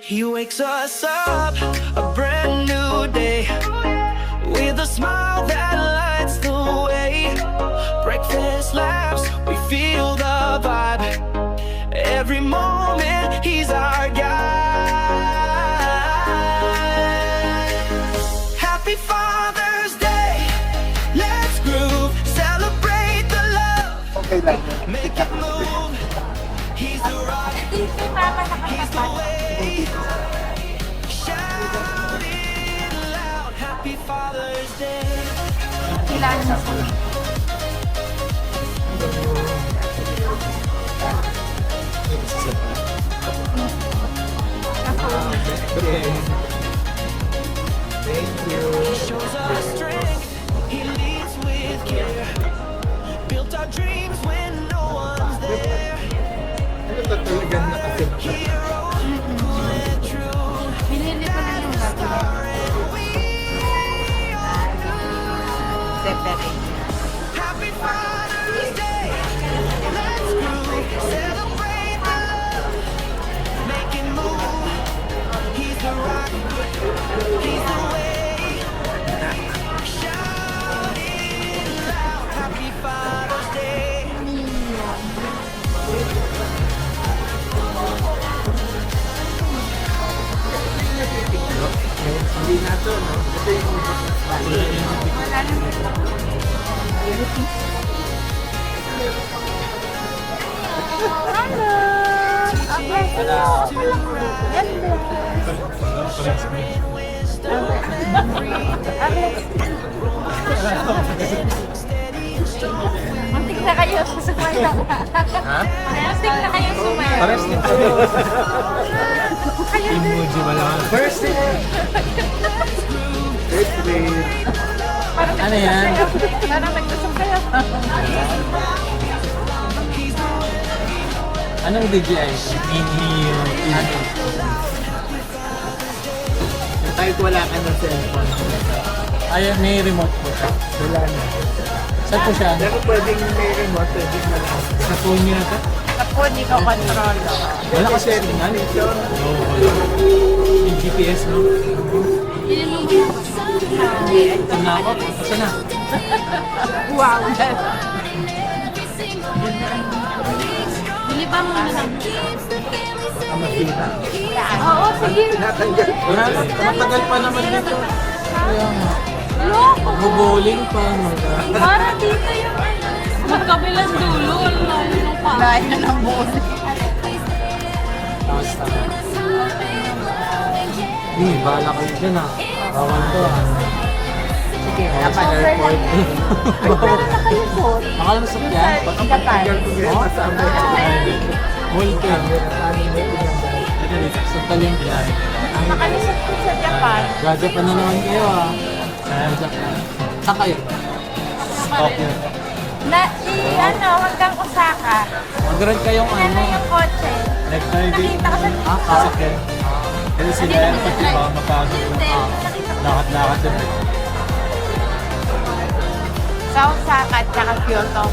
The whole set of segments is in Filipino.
He wakes us up a brand new day with a smile that lights the way. Breakfast laughs, we feel the vibe. Every moment he's our guide. Happy Father's Day, let's groove, celebrate the love, Okay lang. make it move. He's the rock, he's the way. Shout it loud, Happy Father's Day. Kailangan na po. Thank you. He shows us strength, he leads with care. Built our dreams when no one's there. Ano to talagang nakasip siya? Heroes who went true. Binili ko na yung bago. Separate. Happy Father's Day. Let's groove, celebrate the love, make it move. He's the rock, he's the way. Shout it loud, Happy Father's Day. Hindi na to, no? Ito yung Wala na. Hello! Okay, hello! Muntik na kayo sumayaw. Ha? Muntik na kayo sumayaw. Pares nito. Emoji ba lang? First day! First day! Ano yan? Parang nagdasong kayo. Anong DJI? Mini ano? Kahit wala ka ng cellphone. Ay, may remote po siya. Wala na. Saan po siya? Pero pwedeng may remote, pwedeng wala. Sa phone niya ito? Sa phone, di ko control. Wala kasi signal. Ito, Oo, wala. Yung GPS, no? Ito na ako. Asa na? Wow! Bili ba mo na lang? makita. Oo, sige. Tinatanggal. Wala, matagal pa naman dito. Kaya nga. Loko. Mag-bowling pa. Para dito yung magkabilang dulo. Layo ng pa. Layo ng bowling. Basta. Bahala kayo dyan ah. Bawal to ah. Sige, Sa airport. Pero na kayo po. Makalang sa yan? Tanggal ko ngayon masama. Mall ka. Sa talim yan. Makalusot ko sa Japan. Jajapan na naman kayo ah. Jajapan. Saan kayo? Tokyo. Ano, hanggang Osaka. Mag-rent kayong Ano ano? yung kotse? Next Friday. Nakita ko sa Ah, kasakyan. Kasi sila yan pati ba mapagod yung Hindi, nakita ko. lakad-lakad din. Sa Osaka at saka Kyoto.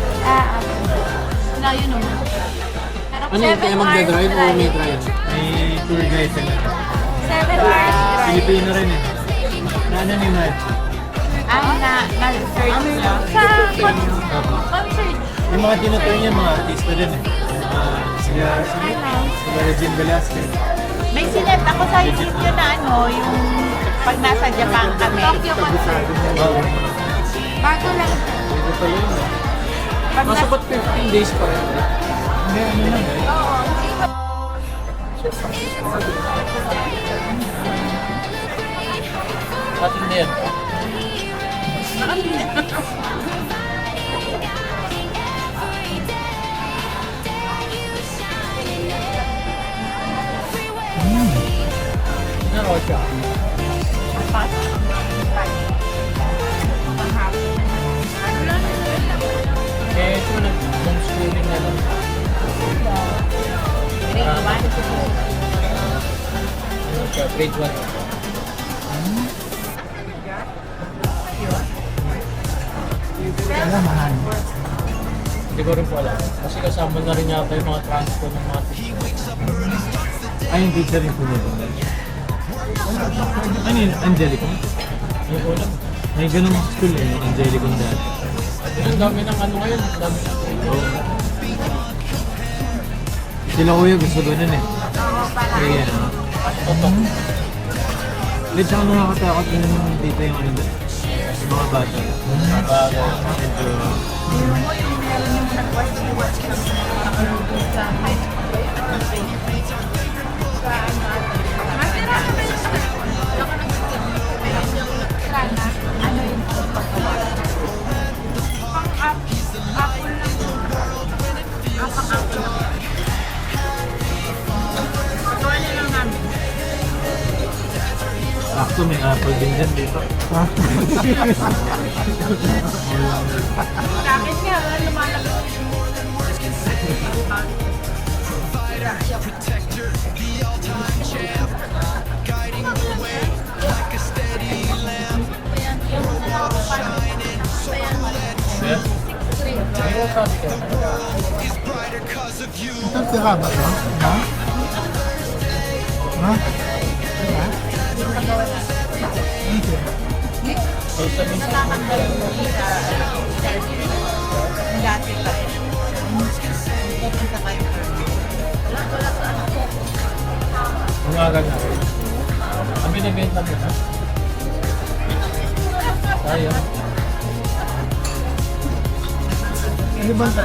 Layo naman. Pero Ano yung kayo magdadrive o may drive? May tour guide sila. 7 hours drive. Pilipino rin eh. Na ano ni Mad? Na-research lang. Sa concert. Yung mga tinutur niya, mga artista din eh. Sila Regine Velasquez. May sinet ako sa YouTube na ano, yung pag nasa Japan kami. Tokyo concert. Oo. Bago lang. Pwede pa yun eh. Pag Nasa ba't 15 days pa rin? Hindi, ano lang eh. Oo. Atin na yan. Ano siya? Eh, ito nag-homeschooling na lang. Ano siya? Grade 1. Hindi ko rin po alam. Kasi kasama na rin yata yung mga transport ng mga Ay, yung teacher yung pumunta. Ano yun? Angelico? Yung una. May ganung school eh, yung Angelico dati. Ang dami ng ano ngayon, ang dami ng sila kuya gusto ganun eh. Kaya yan. Ulit saka nakakatakot din naman dito yung ano doon. Yung mga bata. Medyo... Actually, may apple din dyan dito. Bakit nga, lumalabas. Ito sira ba ito? Ha? Ha? Nakakandal mo sa dati pa eh. Pupunta kayo. Umaga na. Ang binibenta mo na? Tayo. Ano ba sa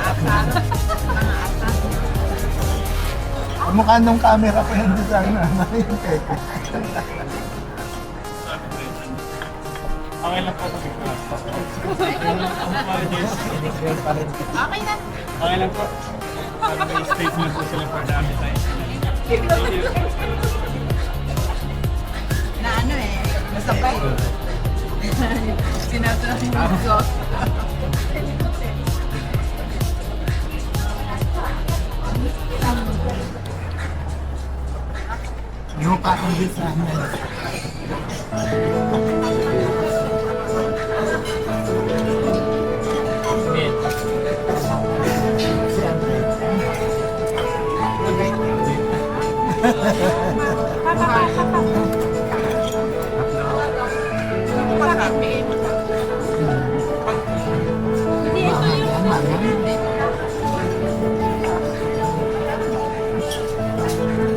mukha nung camera pa yan sa ano. Yung teka. Okay lang po kasi Okay na. okay lang po. Statement po sila for dami tayo. Na ano eh, nasabay. Sinasabi ko. Yung mukha kong design na. Si Andre.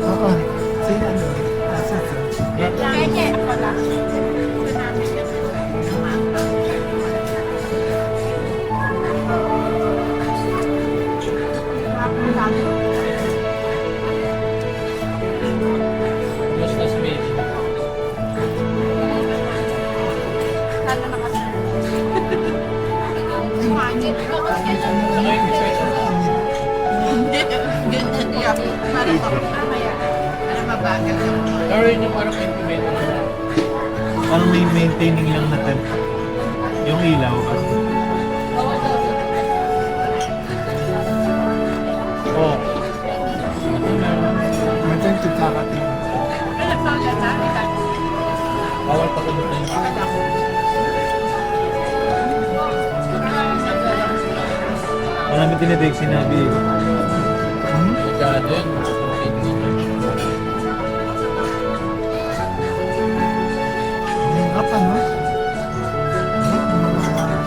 Oo. Si ano? Nasa si? Mas baby. Hindi. Ganyan yan. Parang mamaya. Ano mabagal yung Pero yun yung parang implement mo. Parang may maintaining lang na temp. Yung ilaw kasi. Oo. Matang tutakatin. Bawal pa kung tayo. Marami tinitake sinabi eh. Masyado yun. Hirap ano?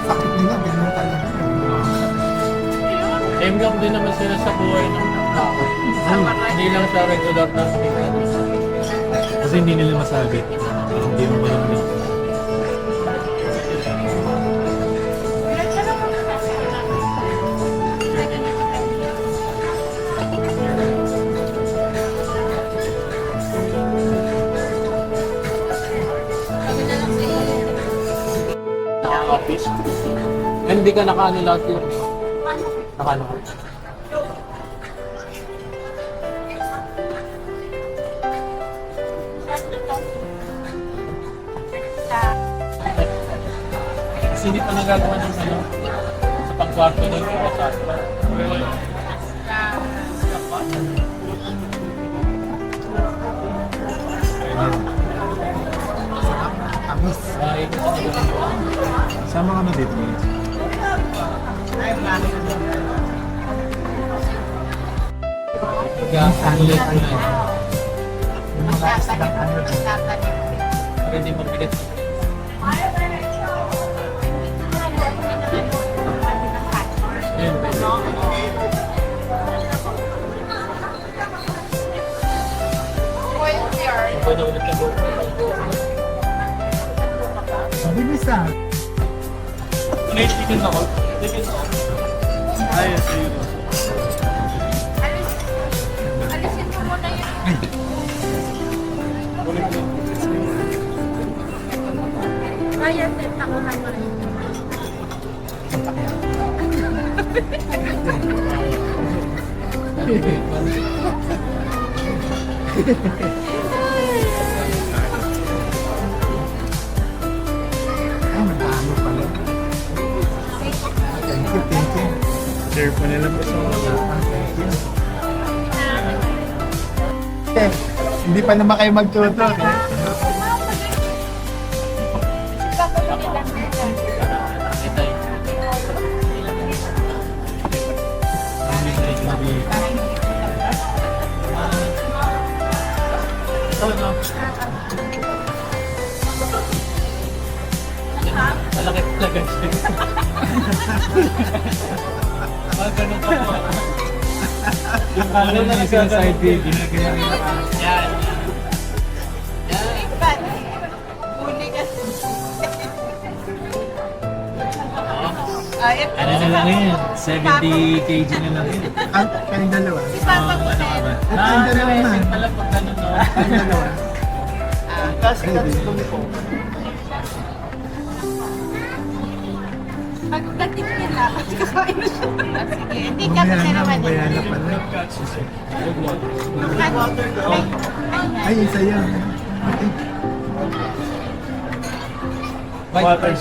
Sakit nila, ganyan talaga. Same lang din naman sila sa buhay ng tao. Hindi lang siya regular na tingnan. Kasi hindi nila masabi. Parang hindi mo malamig. Office. Hindi ka nakaano last year. Nakaano ka? Kasi hindi pa nagagawa ng ano sa pangkwarto ng kasal. Amis. Sama ka na dito. Ang sanlit na. mga islang ano rin. Ready mabigat. Ayun. Pwede ulit ang buhok. Bilis ah. Ano yung chicken ako? Chicken ako. Ayos, ayun. Alisin mo muna yun. Kaya, takuhan mo rin. Ay, madami pala. Thank you, thank you. Share po nila po sa mga. Thank you. Eh, hindi pa naman kayo magtuto. Eh. Malaki talaga siya. Ganun ka po. Yung kala na nasa side view, ginagawa niya. Yan. Huli ka. Ayun. Ano na lang yun? 70 kg na lang yun. Ah, kayong dalawa. Si Papa ko Ano ka ba? Kayong dalawa man. Pala pag ganun no. Kayong dalawa. Kasi po. Pagdating nila, kakain na siya. Sige, hindi ka Mamaya kasi na, naman. mamaya na pala. Ay, Ay, isa yun. Water.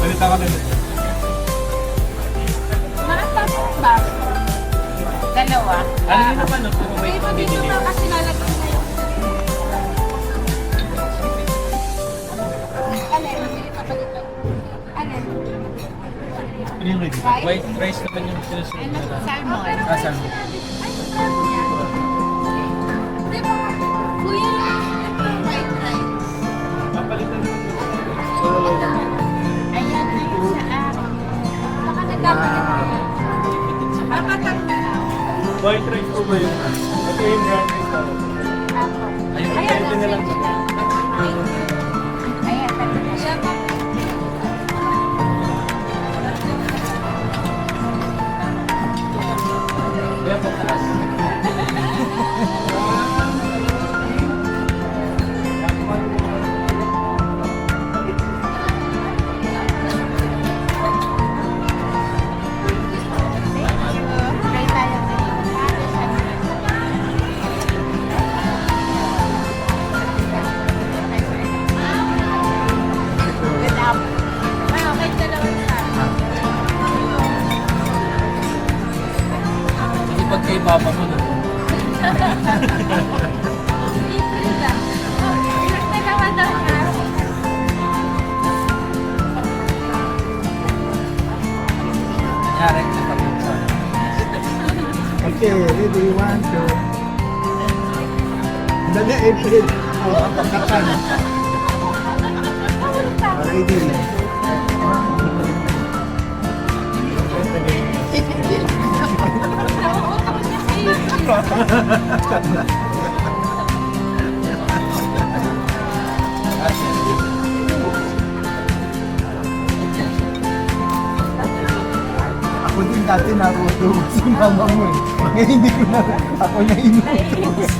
Balita ka din. ba? Dalawa. Ano yun naman? Kung may pabibili. Kasi lalagay na yun. Ano yung ready? White rice naman yung sinusunod nila. Salmon. Ah, salmon. White rice. Papalitan naman. Ayan na yun sa akin. Baka nagkapalit. Baka White rice po ba yun? Ito yung brown rice pa. Ayun, pwede na lang. Kaya po taas. Hindi pag kay Papa mo na. Yarek na kami sa. Okay, ready, 1, 2. Dali, April. Oh, ang pagkatan. Ready. Ako din dati naruto si mama mo eh. Ngayon hindi ko na, ako na inutos.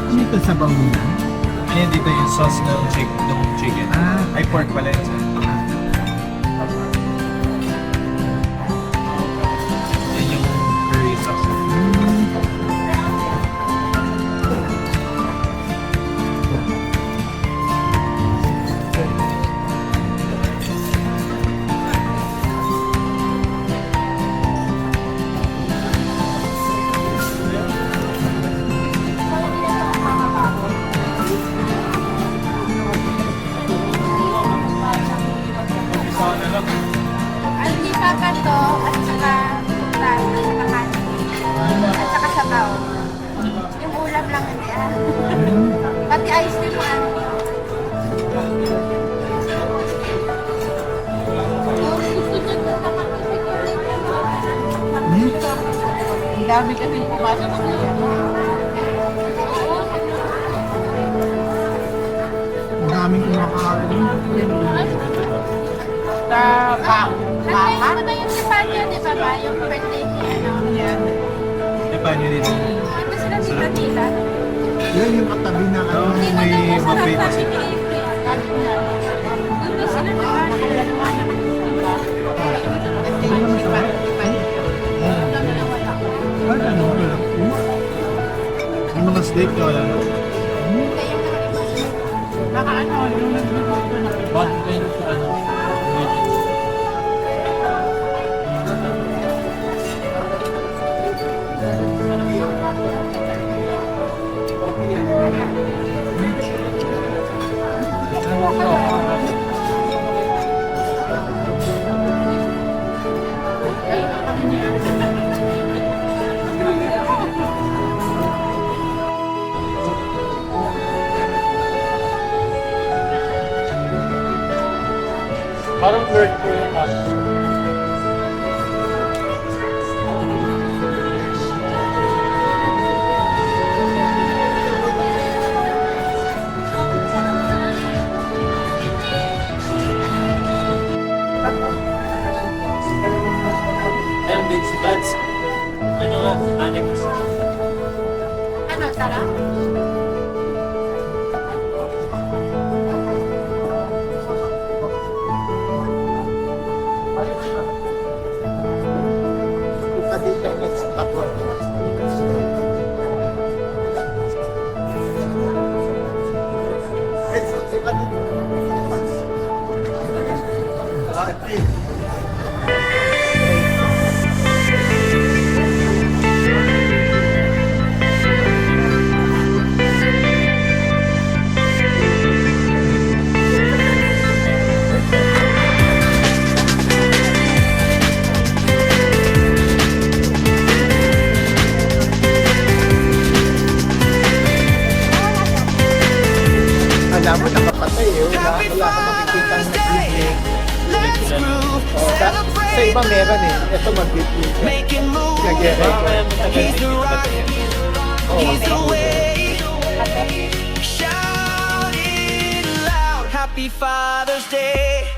Dito sa bangunan? Ayan dito yung sauce ng chicken. Ah, Ay, pork pala yun. Yan yung curry sauce. Ang di papa to, at saka ulan, at saka kanin. At saka sabaw. Yung ulam lang hindi ah. Pati ice cream mo ano. Yung gusto niya to, Ang dami kasing pumasok niya. Ang daming kumakain. Sa baka. Nandiyan mo na yung si Panyo, di ba ba? Yung birthday niya, ano? Yan. Eh, paano yun dito? Ito sila tita-tita. Yan yung katabi na ano. Hindi na may doon masarap buffet sa kasi. April. Doon sila Ano? Yung mga steak na wala. Baka ano, yung nagluluto na. Bond din sa ano. Parang birthday yung pasta. Ayun, big buds. Ano nga, Alex? Ano, sarap? Dito next tatlo. Alam mo, nakapatay eh. Happy Wala ka makikita Father's ng Day. nag-flip. Let's groove, Sa iba celebrate, meron eh. Ito mag-flip. making moves. Nag-record. He's the rock, he's the way. Shout it loud, Happy Father's Day.